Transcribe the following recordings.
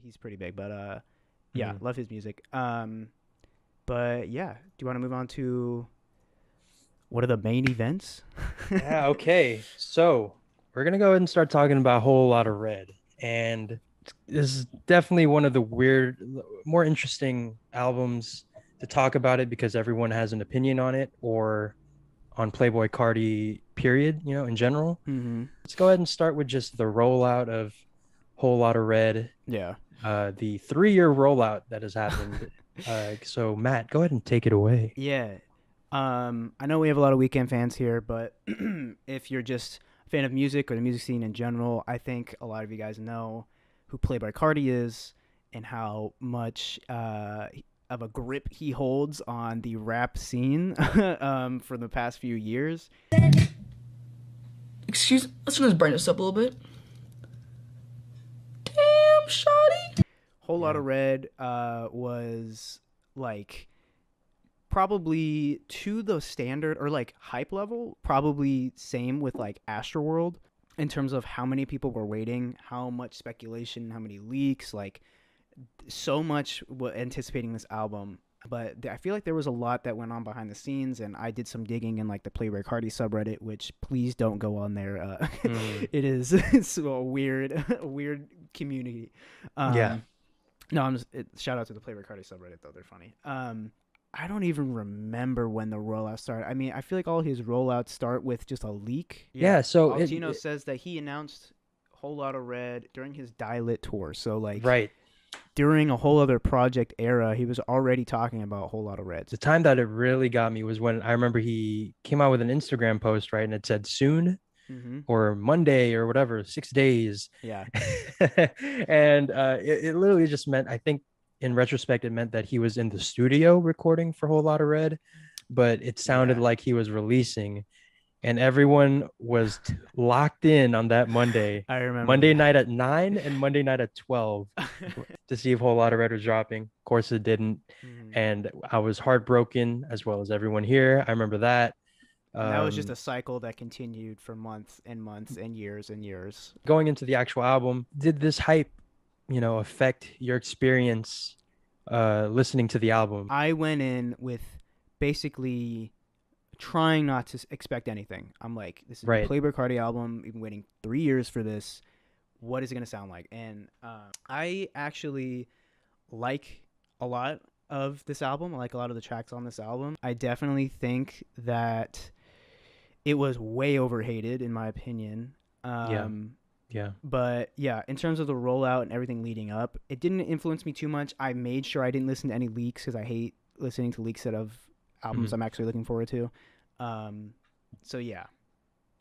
he's pretty big, but yeah, Mhm. love his music. But yeah, do you want to move on to what are the main events? Yeah, okay. So we're gonna go ahead and start talking about a whole lot of red. And this is definitely one of the more interesting albums to talk about it because everyone has an opinion on it or on Playboi Carti, period, in general. Mm-hmm. Let's go ahead and start with just the rollout of Whole Lotta Red, Yeah. the 3-year rollout that has happened. So Matt, go ahead and take it away. Yeah. I know we have a lot of weekend fans here, but if you're just a fan of music or the music scene in general, I think a lot of you guys know who Playboi Carti is and how much of a grip he holds on the rap scene for the past few years. Excuse, let's turn this brightness up a little bit. Damn, shawty. Whole Lot Yeah. of Red was like probably to the standard or like hype level, probably same with like Astroworld in terms of how many people were waiting, how much speculation, how many leaks, like so much anticipating this album. But I feel like there was a lot that went on behind the scenes, and I did some digging in like the Playboi Carti subreddit, which please don't go on there. It is it's a weird community. Yeah. No, shout out to the Playboi Carti subreddit though; they're funny. I don't even remember when the rollout started. I mean, I feel like all his rollouts start with just a leak. Yeah, so Altino says that he announced Whole Lotta Red during his Die Lit tour. So like right. during a whole other project era, he was already talking about Whole Lotta Reds. The time that it really got me was when I remember he came out with an Instagram post, right? And it said soon Mm-hmm. or Monday or whatever, 6 days. Yeah. And it literally just meant, I think in retrospect, it meant that he was in the studio recording for Whole Lotta Red, but it sounded Yeah. like he was releasing. And everyone was locked in on that Monday. I remember Monday that. night at 9 and Monday night at 12 to see if Whole Lotta Red was dropping. Of course, it didn't. Mhm. And I was heartbroken as well as everyone here. I remember that. And that was just a cycle that continued for months and months and years and years. Going into the actual album, did this hype, affect your experience listening to the album? I went in with basically trying not to expect anything. I'm like, this is Right. the Playboi Carti album. I've been waiting 3 years for this. What is it going to sound like? And I actually like a lot of this album. I like a lot of the tracks on this album. I definitely think that it was way overhated, in my opinion. Yeah. But yeah, in terms of the rollout and everything leading up, it didn't influence me too much. I made sure I didn't listen to any leaks because I hate listening to leaks out of albums Mhm. I'm actually looking forward to. So yeah,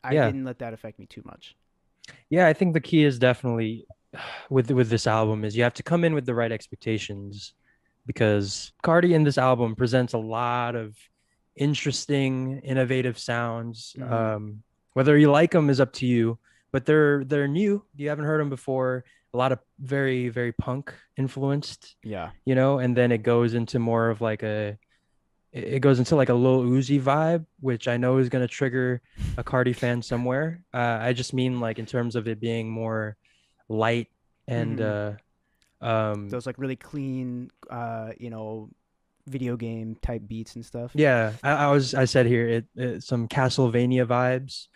I Yeah. didn't let that affect me too much. Yeah, I think the key is definitely with this album is you have to come in with the right expectations because Cardi in this album presents a lot of interesting, innovative sounds. Mhm. Whether you like them is up to you, but they're new. You haven't heard them before. A lot of very, very punk influenced, Yeah. and then it goes into more of like it goes into like a Lil Uzi vibe, which I know is going to trigger a Cardi fan somewhere. I just mean like in terms of it being more light and Mhm. Those like really clean, video game type beats and stuff. yeah. I said here it some Castlevania vibes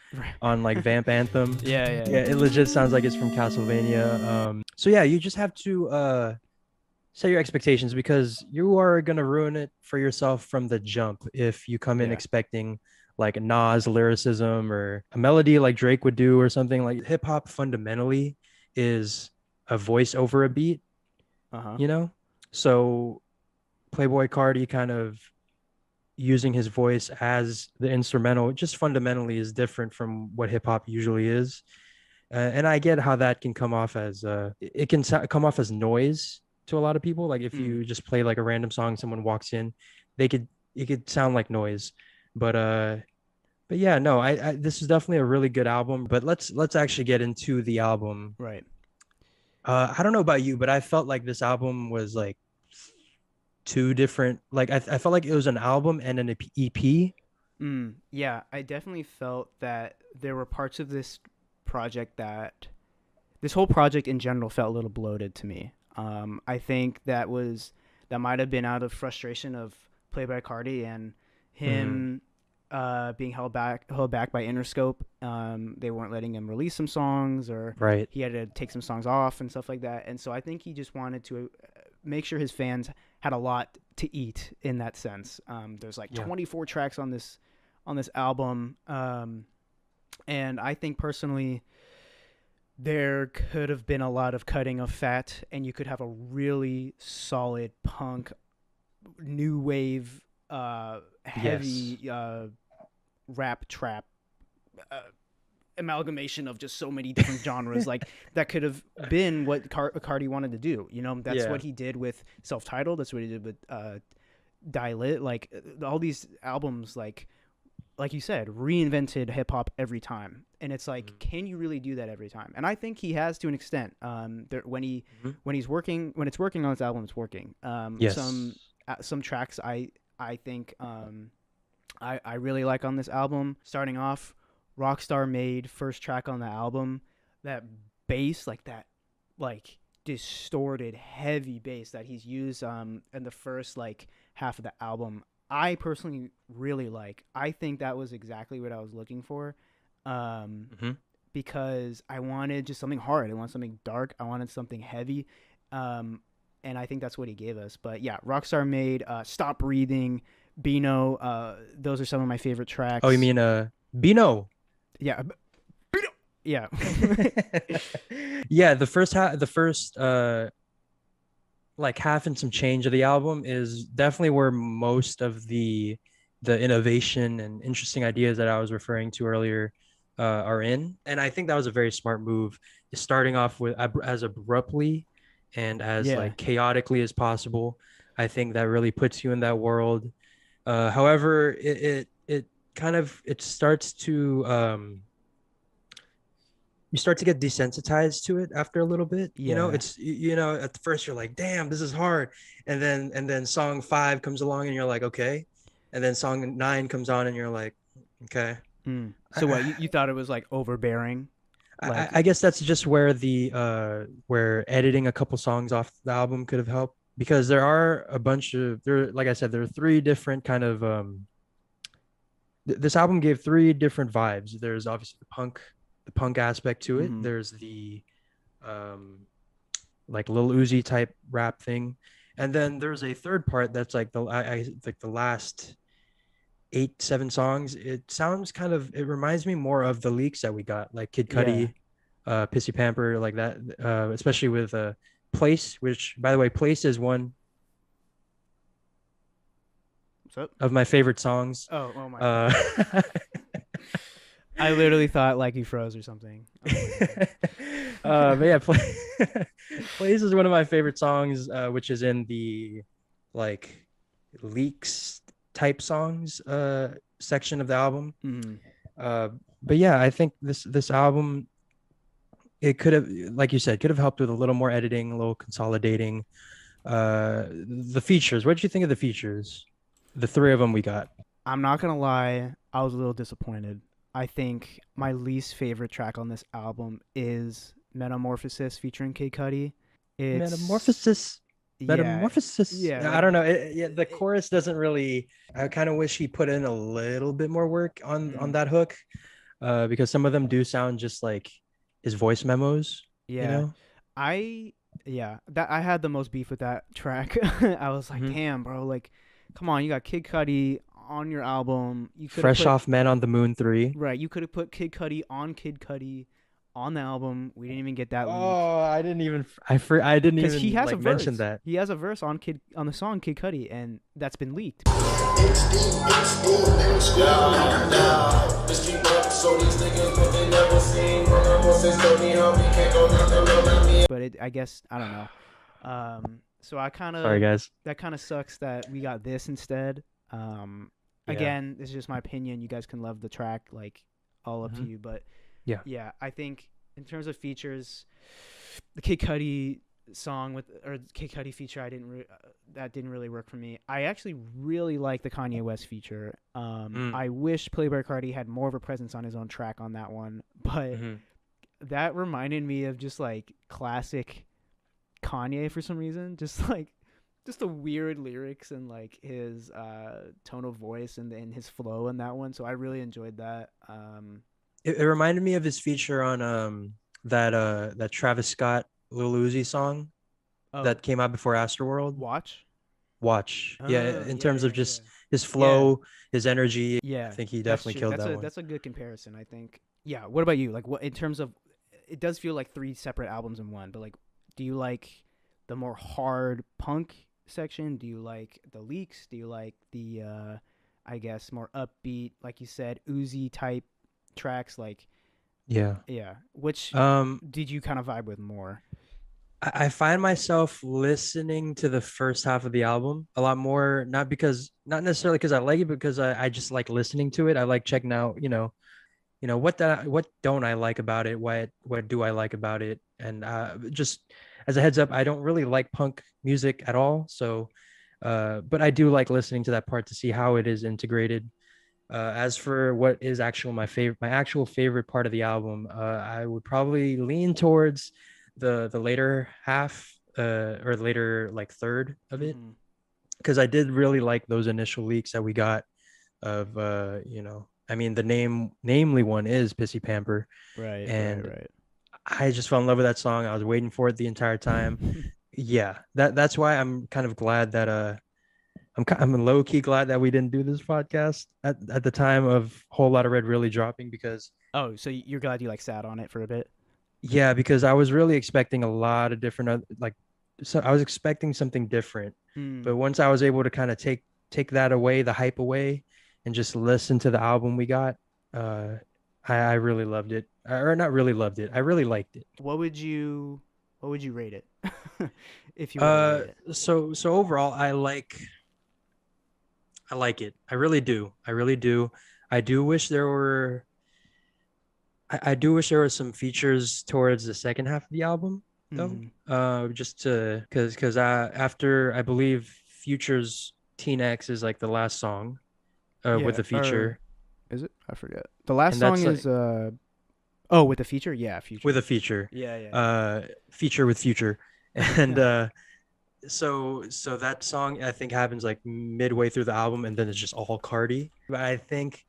on like Vamp Anthem. Yeah. Yeah, it legit sounds like it's from Castlevania. So yeah, you just have to set your expectations because you are gonna ruin it for yourself from the jump if you come in Yeah. expecting like Nas lyricism or a melody like Drake would do or something. Like hip hop fundamentally is a voice over a beat, Uh-huh. So Playboi Carti kind of using his voice as the instrumental just fundamentally is different from what hip hop usually is. And I get how that can come off as it can come off as noise to a lot of people. Like if you just play like a random song, someone walks in, it could sound like noise. But yeah, no, I this is definitely a really good album. But let's actually get into the album. Right. I don't know about you, but I felt like this album was like two different. Like I felt like it was an album and an EP. Yeah, I definitely felt that there were parts of this project that this whole project in general felt a little bloated to me. I think that might have been out of frustration of Playboi Carti and him being held back by Interscope. They weren't letting him release some songs, or Right. he had to take some songs off and stuff like that. And so I think he just wanted to make sure his fans had a lot to eat in that sense. There's like 24 tracks on this album, and I think personally there could have been a lot of cutting of fat, and you could have a really solid punk, new wave, heavy rap trap amalgamation of just so many different genres. Like that could have been what Carti wanted to do. You know, that's what he did with Self-Titled. That's what he did with Die Lit. Like all these albums, like you said, reinvented hip hop every time. And it's like, can you really do that every time? And I think he has to an extent. When it's working on this album, it's working. Some tracks I think I really like on this album. Starting off, Rockstar Made, first track on the album, that bass, like that, like distorted heavy bass that he's used in the first like half of the album, I personally really like. I think that was exactly what I was looking for, because I wanted just something hard. I wanted something dark. I wanted something heavy, and I think that's what he gave us. But yeah, Rockstar Made, Stop Breathing, Beano. Those are some of my favorite tracks. Oh, you mean Beano? Yeah. Yeah. Yeah, the first like half and some change of the album is definitely where most of the innovation and interesting ideas that I was referring to earlier are in. And I think that was a very smart move, starting off with as abruptly and as like chaotically as possible. I think that really puts you in that world. However, it starts to you start to get desensitized to it after a little bit. You know, it's, at first you're like, damn, this is hard. And then song 5 comes along and you're like, okay. And then song 9 comes on and you're like, okay. So what, you thought it was like overbearing? Like, I guess that's just where where editing a couple songs off the album could have helped, because there are like I said, there are 3 different kind of, this album gave 3 different vibes. There's obviously the punk aspect to it. There's the like Lil Uzi type rap thing, and then there's a third part that's like the last 8-7 songs. It reminds me more of the leaks that we got, like Kid Cudi, Pissy Pamper, like that, especially with Place, which, by the way, Place is one of my favorite songs. Oh my God. I literally thought like you froze or something. But yeah, Place is one of my favorite songs, which is in the like leaks type songs section of the album. But yeah, I think this album, it could have, like you said, helped with a little more editing, a little consolidating. The features, what did you think of the features? The 3 of them we got. I'm not gonna lie, I was a little disappointed. I think my least favorite track on this album is Metamorphosis featuring Kid Cudi. Metamorphosis. Yeah, I don't know. The chorus doesn't really. I kind of wish he put in a little bit more work on that hook, because some of them do sound just like his voice memos. I had the most beef with that track. I was like, damn, bro, like, come on, you got Kid Cudi on your album. You Fresh off Man on the Moon 3. Right, you could have put Kid Cudi on the album. We didn't even get that. Oh, I didn't even he has a verse. Mention that. He has a verse on the song Kid Cudi, and that's been leaked. But I guess I don't know. So sorry guys. That kind of sucks that we got this instead. Again, this is just my opinion. You guys can love the track, like, all up to you. But yeah, I think in terms of features, the Kid Cudi song Kid Cudi feature, that didn't really work for me. I actually really like the Kanye West feature. I wish Playboi Carti had more of a presence on his own track on that one, but that reminded me of just like classic Kanye for some reason. Just like just the weird lyrics and like his tone of voice and his flow in that one. So I really enjoyed that. It reminded me of his feature on that Travis Scott Lil Uzi song Oh, that came out before Astroworld. Watch. Watch. Yeah, Oh, in yeah, terms of yeah, yeah. just his Yeah, flow, his energy. I yeah. think he That's definitely true. killed that one. That's a good comparison, I think. Yeah. What about you? Like, what in terms of? It does feel like three separate albums in one, but like, do you like the more hard punk section? Do you like the leaks? Do you like the, I guess, more upbeat, like you said, Uzi type tracks? Like, Yeah. yeah. Which Um, did you kind of vibe with more? I find myself listening to the first half of the album a lot more, not necessarily because I like it, because I just like listening to it. I like checking out, what don't I like about it? What do I like about it? And just as a heads up, I don't really like punk music at all. So, but I do like listening to that part to see how it is integrated. As for what is my actual favorite part of the album, I would probably lean towards the later half, or later like third of it, Mm-hmm. because I did really like those initial leaks that we got of I mean namely one is Pissy Pamper, Right, right, and right. I just fell in love with that song. I was waiting for it the entire time. Yeah, that's why I'm kind of glad that I'm low key glad that we didn't do this podcast at the time of Whole Lotta Red really dropping, because Oh, so you're glad you like sat on it for a bit? yeah, because I was really expecting a lot of different so I was expecting something different. Mm. But once I was able to kind of take that away, the hype away, and just listen to the album we got, uh I really loved it. Or not really loved it. I really liked it. What would you rate it? If you were to rate it. So overall I like it. I really do. I really do. I do wish there were I do wish there were some features towards the second half of the album, though. Mm. Just to because after I believe Future's Teen X is like the last song, with Yeah, the or feature, is it? I forget. The last and song that's like is oh, with the feature? Yeah, with feature. a feature, Yeah, yeah, yeah. feature with Future, and so that song I think happens like midway through the album, and then it's just all Cardi. But I think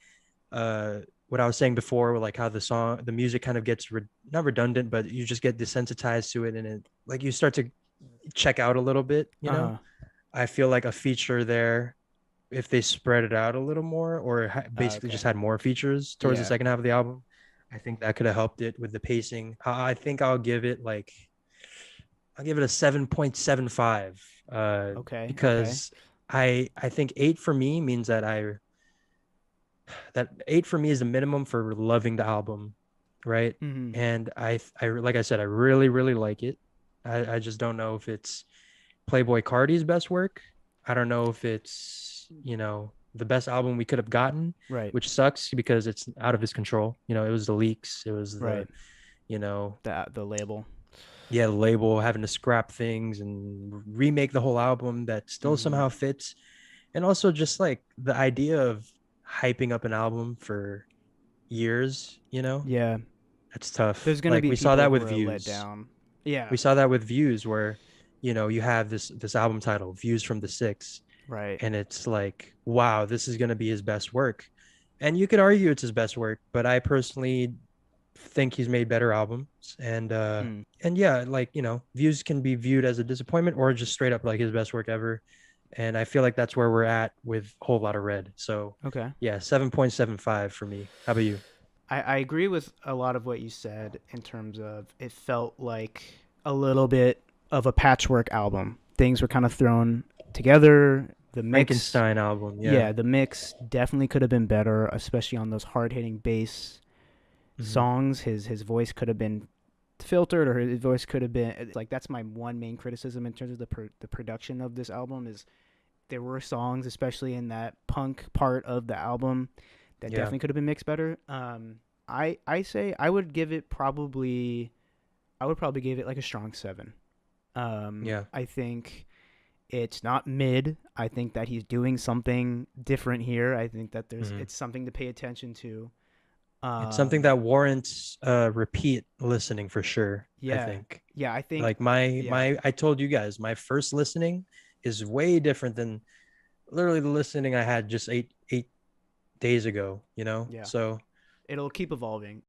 uh what I was saying before, like how the music kind of gets not redundant, but you just get desensitized to it, and it like you start to check out a little bit. Uh-huh. I feel like a feature there, if they spread it out a little more, or basically just Okay. had more features towards the Yeah. second half of the album, I think that could have helped it with the pacing. I think I'll give it a 7.75, Okay. Okay. because I think 8 for me means that 8 for me is the minimum for loving the album, right? Mhm. And I like I said, I really really like it. I just don't know if it's Playboi Carti's best work. I don't know if it's the best album we could have gotten, Right. which sucks because it's out of his control. It was the leaks, it was the Right. you know The label. yeah, the label having to scrap things and remake the whole album that still Mhm. somehow fits. And also just like the idea of hyping up an album for years, Yeah. that's tough. There's going to Like be we saw people that who with are let Views. down. Yeah. We saw that with Views, where you have this album title, Views from the Six, Right. and it's like, wow, this is going to be his best work. And you could argue it's his best work, but I personally think he's made better albums. Mm. And yeah, like, Views can be viewed as a disappointment or just straight up like his best work ever. And I feel like that's where we're at with Whole Lotta Red. So Okay. yeah, 7.75 for me. How about you? I agree with a lot of what you said in terms of it felt like a little bit of a patchwork album. Things were kind of thrown together. The mix, Frankenstein album, yeah. yeah, the mix definitely could have been better, especially on those hard hitting bass Mm-hmm. songs. His voice could have been filtered, or his voice could have been like, that's my one main criticism in terms of the production of this album is there were songs, especially in that punk part of the album, that Yeah. definitely could have been mixed better. I say I would probably give it like a strong 7. Yeah. I think it's not mid. I think that he's doing something different here. I think that Mm-hmm. it's something to pay attention to. It's something that warrants repeat listening for sure. I Yeah. think. Yeah, I think Like I told you guys, my first listening is way different than literally the listening I had just eight days ago, you know? yeah, So it'll keep evolving.